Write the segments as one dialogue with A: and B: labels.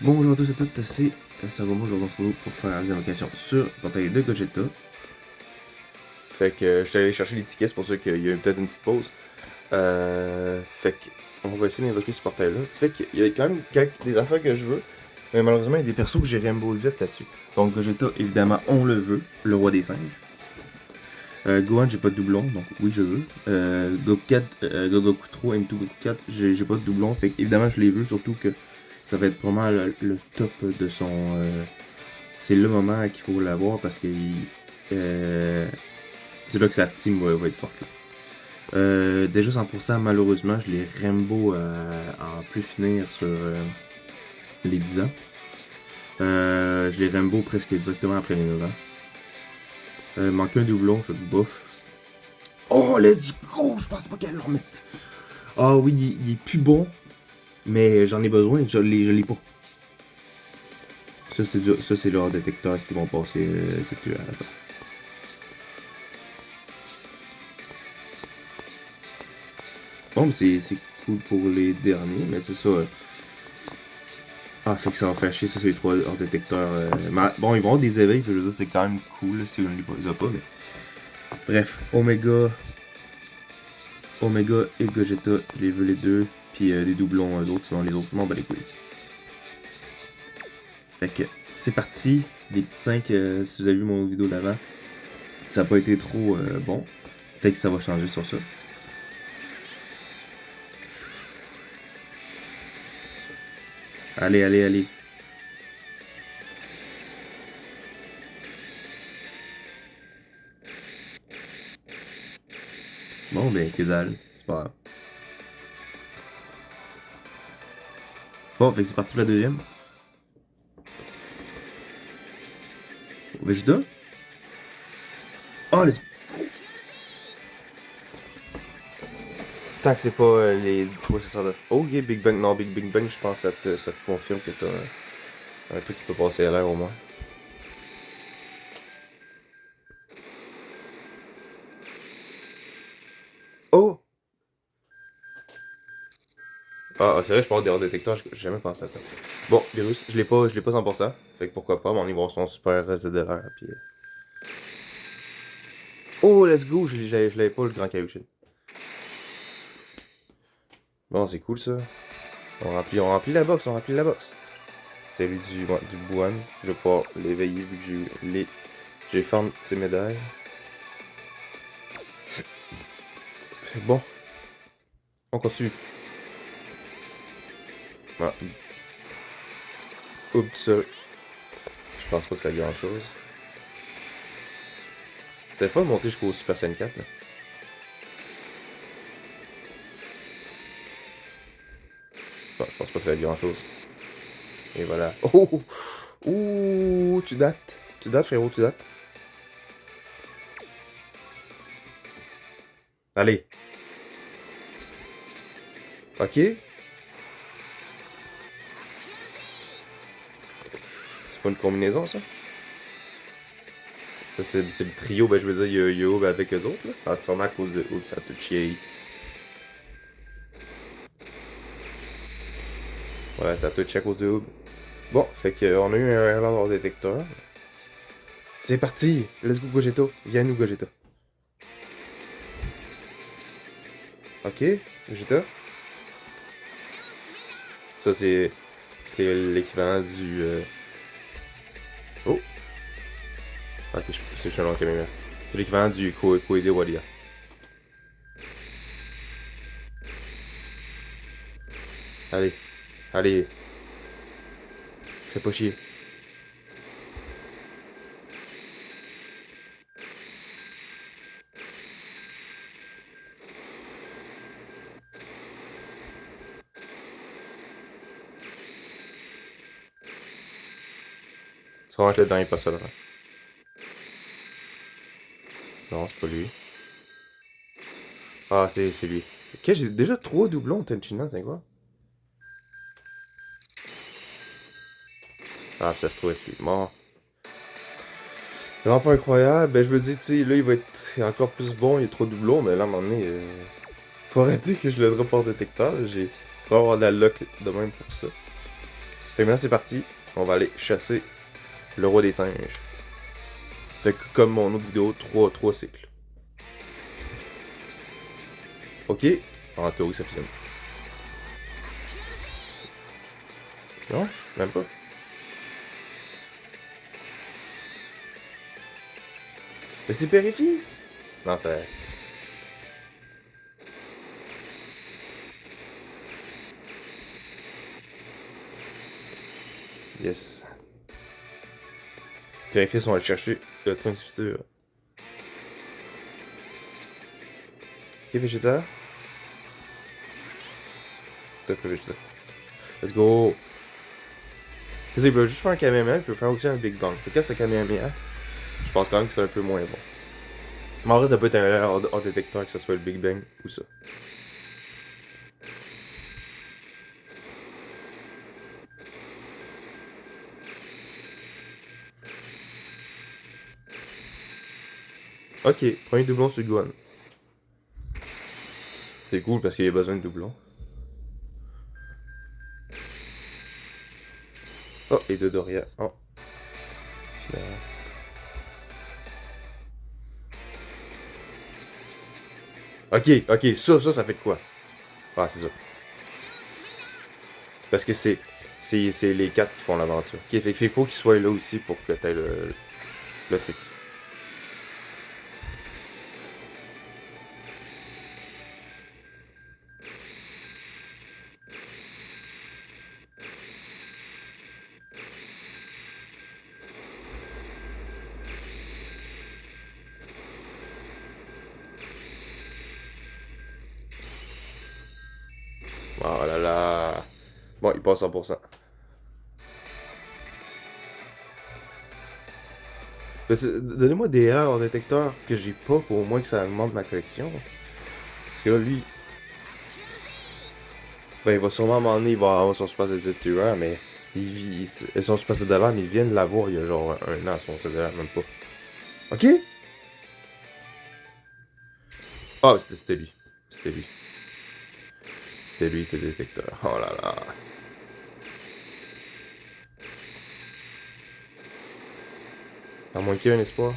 A: Bonjour à tous et toutes, c'est Sagomo, je vous retrouve pour faire des invocations sur le portail de Gogeta. Fait que je suis allé chercher les tickets, c'est pour ça qu'il y a peut-être une petite pause. Fait que on va essayer d'invoquer ce portail-là. Fait qu'il y a quand même des affaires que je veux, mais malheureusement il y a des persos que j'ai Rainbow vite là-dessus. Donc Gogeta, évidemment, on le veut, le roi des singes. Gohan, j'ai pas de doublon, donc oui, je veux. Goku 4, Goku 3, M2 Goku 4, j'ai pas de doublon, fait évidemment je les veux, surtout que ça va être vraiment le top de son. C'est le moment qu'il faut l'avoir parce que c'est là que sa team va être forte. Déjà 100%, malheureusement, je l'ai Rainbow en plus finir sur les 10 ans. Je l'ai Rainbow presque directement après les 9 ans. Manque un doublon, fait bof. Oh, let's go! Je pense pas qu'elle le remette. Ah oui, il est plus bon, mais j'en ai besoin, je l'ai pas. Ça, c'est leurs détecteurs qui vont passer cette tueur là. Bon, c'est cool pour les derniers, mais c'est ça. Ah, fait que ça va faire chier, ça, c'est les trois hors détecteurs. Bon, ils vont avoir des éveils, je veux dire, c'est quand même cool là, si on ne les a pas, mais. Bref, Omega et Gogeta, je les veux les deux, puis les doublons, eux autres, sinon les autres, non, bah les couilles. Fait que c'est parti, les petits 5, si vous avez vu mon vidéo d'avant, ça n'a pas été trop bon. Peut-être que ça va changer sur ça. Allez, allez, allez. Bon, ben, que dalle. C'est pas grave. Bon, fait que c'est parti pour la deuxième. Vegeta. Oh, let's go! Tant que c'est pas les processeurs de. Oh, ok, Big Bang. Non, Big Bang, je pense que ça te confirme que t'as un truc qui peut passer à l'air au moins. Oh! C'est vrai, je parle des hors détecteurs, j'ai jamais pensé à ça. Bon, virus, je l'ai pas 100%. Fait que pourquoi pas, mon niveau son super ZDR, puis. Oh, let's go! Je l'avais pas le grand Kaioshin. Bon, c'est cool ça. On remplit la box, on remplit la box. C'était lui du Buan. Je vais pouvoir l'éveiller vu que j'ai farm ses médailles. Bon, on continue. Ah. Oups, je pense pas que ça a grand chose. C'est le fun de monter jusqu'au Super Saiyan 4 là. Bon, je pense pas que ça a grand chose. Et voilà. Oh! Ouh! Tu dates. Tu dates, frérot, tu dates. Allez. Ok. C'est pas une combinaison, ça? C'est le trio, ben je veux dire, il y a Aube avec eux autres, là. Ah, sûrement à cause de Aube, ça a tout chié. Ouais, ça a tout chié à cause de Aube. Bon, fait qu'on a eu un erreur hors détecteur. C'est parti! Let's go, Gogeta. Viens nous, Gogeta. Ok, Gogeta. Ça, c'est l'équivalent du. Oh! Ok, c'est Shenlong Kamina. C'est l'équivalent du Koide Wadia. Allez, allez. Fais pas chier. Ça va être le dernier pas ça là. Non, c'est pas lui. Ah, c'est lui. Ok, j'ai déjà 3 doublons Tenchinan, c'est quoi? Ah, ça se trouve être lui. Bon. C'est vraiment pas incroyable. Ben, je veux dire, tu sais, là, il va être encore plus bon. Il y a trop de doublons, mais là, à un moment donné, faut arrêter que je le drop hors détecteur. J'ai. Faut avoir de la luck de même pour ça. Fait que maintenant c'est parti. On va aller chasser le roi des singes. Fait que comme mon autre vidéo, 3 cycles. Ok. En théorie ça fusionne. Non, même pas. Mais c'est périphérie. Non, ça... Yes. Périphérie, on va aller chercher le train du futur. Ok, Vegeta. T'as pas Vegeta. Let's go. C'est ça, il peut juste faire un Kamehameha, il peut faire aussi un Big Bang. Fait que ce Kamehameha, je pense quand même que c'est un peu moins bon. Mais en vrai, ça peut être un hors détecteur, que ce soit le Big Bang ou ça. Ok, premier doublon sur Gohan. C'est cool parce qu'il a besoin de doublons. Oh, et de Doria. Oh. Finalement. Ok, ça fait de quoi? Ah, c'est ça. Parce que c'est les 4 qui font l'aventure. Ok, fait qu'il faut qu'ils soient là aussi pour que t'aies le truc. Oh là là. Bon, il passe 100%. Donnez-moi des erreurs en détecteur que j'ai pas pour au moins que ça augmente ma collection. Parce que là, lui, ben, il va sûrement m'emmener, il va avoir son space de tueur, mais son space de mais il vient de l'avoir il y a genre un an, son cellulaire, même pas. Ok? Ah, c'était lui. C'était lui. C'était lui, était détecteur. Oh là là. À moins qu'il y ait un espoir.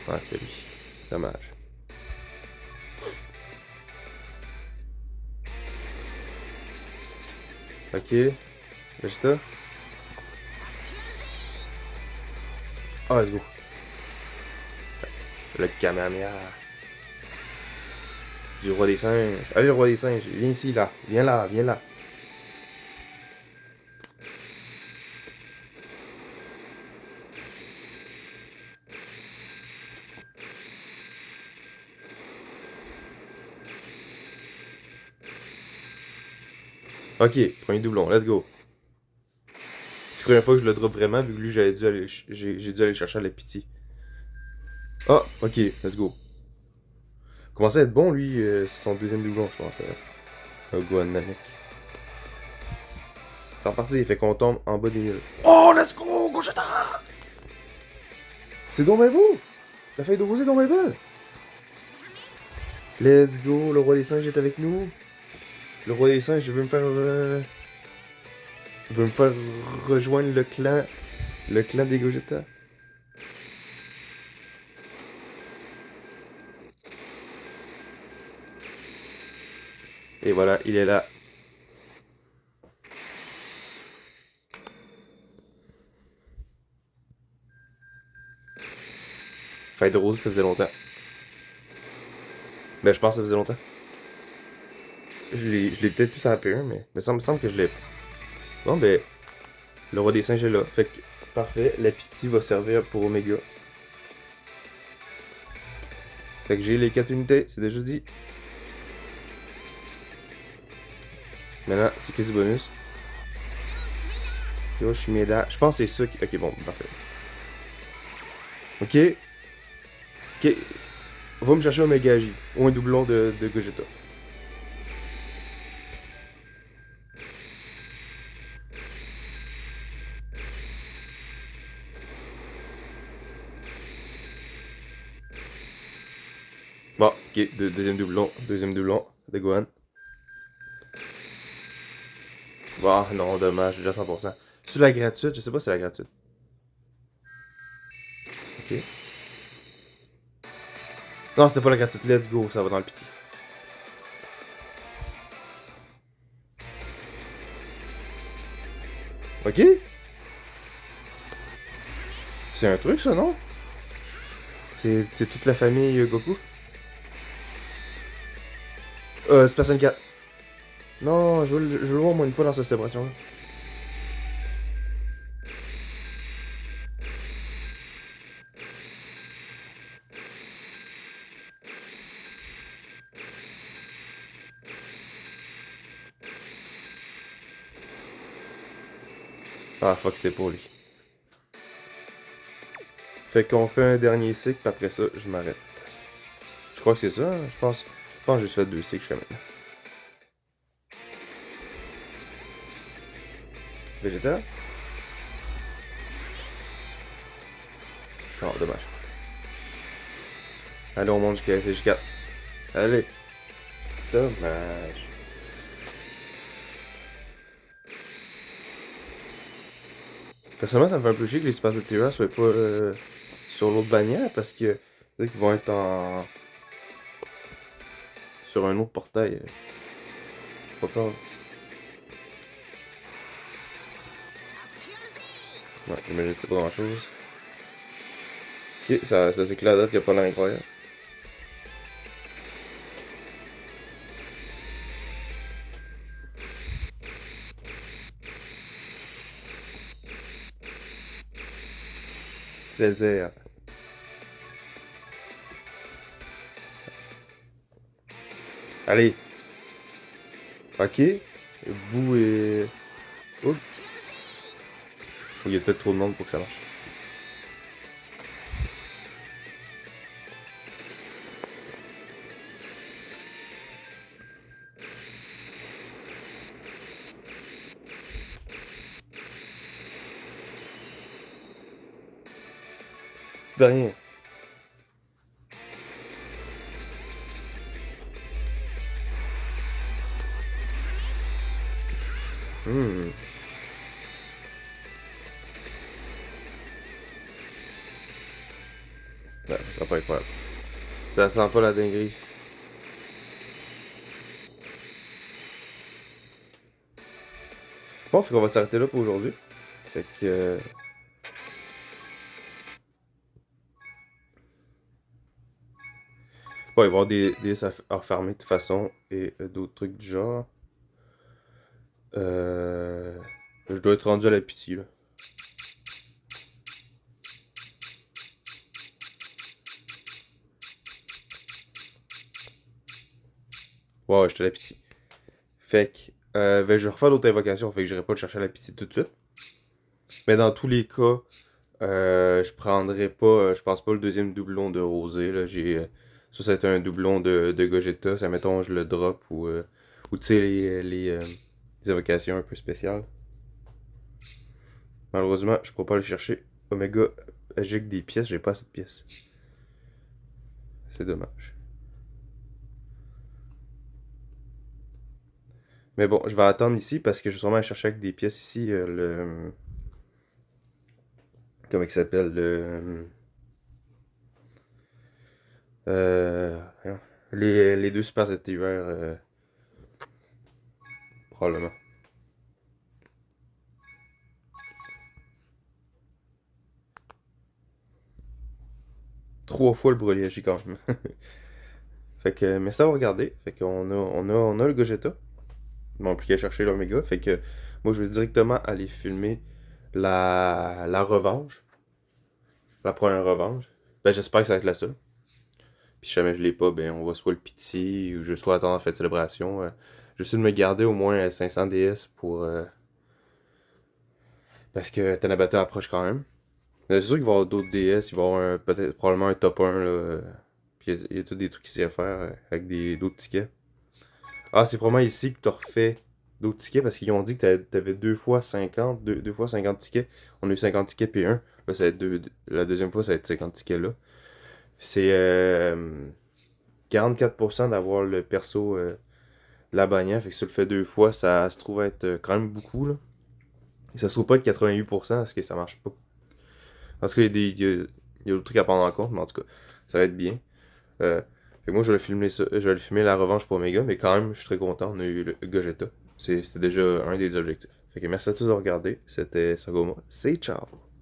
A: Ah, c'était lui. Dommage. Ok. Vegeta. Ah, let's go. Le Kamehameha. Du roi des singes. Allez, le roi des singes. Viens ici, là. Viens là, viens là. Ok, premier doublon. Let's go. C'est la première fois que je le drop vraiment, vu que lui, j'ai dû aller chercher à la pitié. Ah, ok, let's go. Commençait à être bon, lui, c'est son deuxième doublon, je pense. Gohan Namek. C'est reparti, il fait qu'on tombe en bas des mille. Oh, let's go, Gogeta! C'est donc bien beau! La feuille de rosée est donc bien belle! Let's go, le roi des singes est avec nous. Le roi des singes veut me faire... veut me faire rejoindre le clan. Le clan des Gogeta. Et voilà, il est là. Feuille de rosée, ça faisait longtemps. Ben, je pense que ça faisait longtemps. Je l'ai peut-être plus à P1, mais ça me semble que je l'ai. Bon, ben, le roi des singes est là. Fait que, parfait, la pitié va servir pour Omega. Fait que j'ai les 4 unités, c'est déjà dit. Maintenant, c'est que du bonus. Yoshimeda. Je pense que c'est ça qui. Ok, bon, parfait. Ok. Ok. Va me chercher Omega J. Ou un doublon de Gogeta. Bon, ok. Deuxième doublon. Deuxième doublon de Gohan. Ah non, dommage, déjà 100%. C'est la gratuite? Je sais pas si c'est la gratuite. Ok. Non, c'était pas la gratuite. Let's go, ça va dans le pitié. Ok? C'est un truc ça, non? C'est toute la famille Goku? C'est personne 4. Non, je veux le voir au moins une fois dans cette célébration-là. Ah, fuck, c'était pour lui. Fait qu'on fait un dernier cycle, puis après ça, je m'arrête. Je crois que c'est ça, hein. Je pense que j'ai juste fait 2 cycles jusqu'à maintenant. Végétal? Non, dommage. Allez, on monte jusqu'à SG4. Allez. Dommage. Personnellement, ça me fait un peu chier que les Super ZTR soient pas sur l'autre bannière parce que peut-être qu'ils vont être en sur un autre portail. Pas peur. Ouais, j'imagine que c'est pas grand chose. Ok, ça c'est que la date qui a pas l'air incroyable. C'est le dire. Allez. Ok. Bou et. Oups. Il y a peut-être trop de monde pour que ça marche. C'est de rien. Hmm. Ouais, ça sent pas incroyable. Ça sent pas la dinguerie. Bon, fait qu'on va s'arrêter là pour aujourd'hui. Fait que. Bon, il va y avoir des à refarmer de toute façon et d'autres trucs du genre. Euh... Je dois être rendu à la pitié, là. Ouais, ouais, j'étais à la pitié. Fait que. Ben, je vais refaire d'autres invocations, fait que j'irai pas le chercher à la pitié tout de suite. Mais dans tous les cas, je prendrai pas, je pense pas le deuxième doublon de Rosé, là. Ça, c'était un doublon de Gogeta. Ça, mettons, je le drop ou tu sais, les invocations un peu spéciales. Malheureusement, je pourrais pas aller chercher Omega j'ai que des pièces, j'ai pas assez de pièces. C'est dommage. Mais bon, je vais attendre ici parce que je vais sûrement aller chercher avec des pièces ici le. Comment il s'appelle? Voyons. Les deux super cet hiver, probablement. 3 fois le brolier quand même. Fait que, mais ça va regarder. Fait qu'on on a le Gogeta. Ils m'ont plus qu'à chercher l'Omega. Fait que moi, je vais directement aller filmer la revanche. La première revanche. Ben, j'espère que ça va être la seule. Puis si jamais je l'ai pas, ben, on va soit le pitié ou je soit attendre la fête de célébration. Je vais essayer de me garder au moins 500 DS pour. Parce que Tanabata approche quand même. C'est sûr qu'il va y avoir d'autres DS. Il va y avoir peut-être probablement un top 1. Là. Puis il y a tous des trucs ici à faire avec d'autres tickets. Ah, c'est probablement ici que tu refait d'autres tickets parce qu'ils ont dit que t'avais 2 fois 50, deux fois 50 tickets. On a eu 50 tickets puis un. Là, ça va être la deuxième fois, ça va être 50 tickets là. C'est 44% d'avoir le perso la bannière. Fait que si tu le fais 2 fois, ça se trouve être quand même beaucoup, là. Et ça se trouve pas être 88% parce que ça marche pas. En tout cas, il y a d'autres trucs à prendre en compte, mais en tout cas, ça va être bien. Fait que moi, je vais le filmer la revanche pour Omega, mais quand même, je suis très content. On a eu le Gogeta. C'était déjà un des objectifs. Fait que merci à tous de regarder. C'était Sagoma. C'est ciao!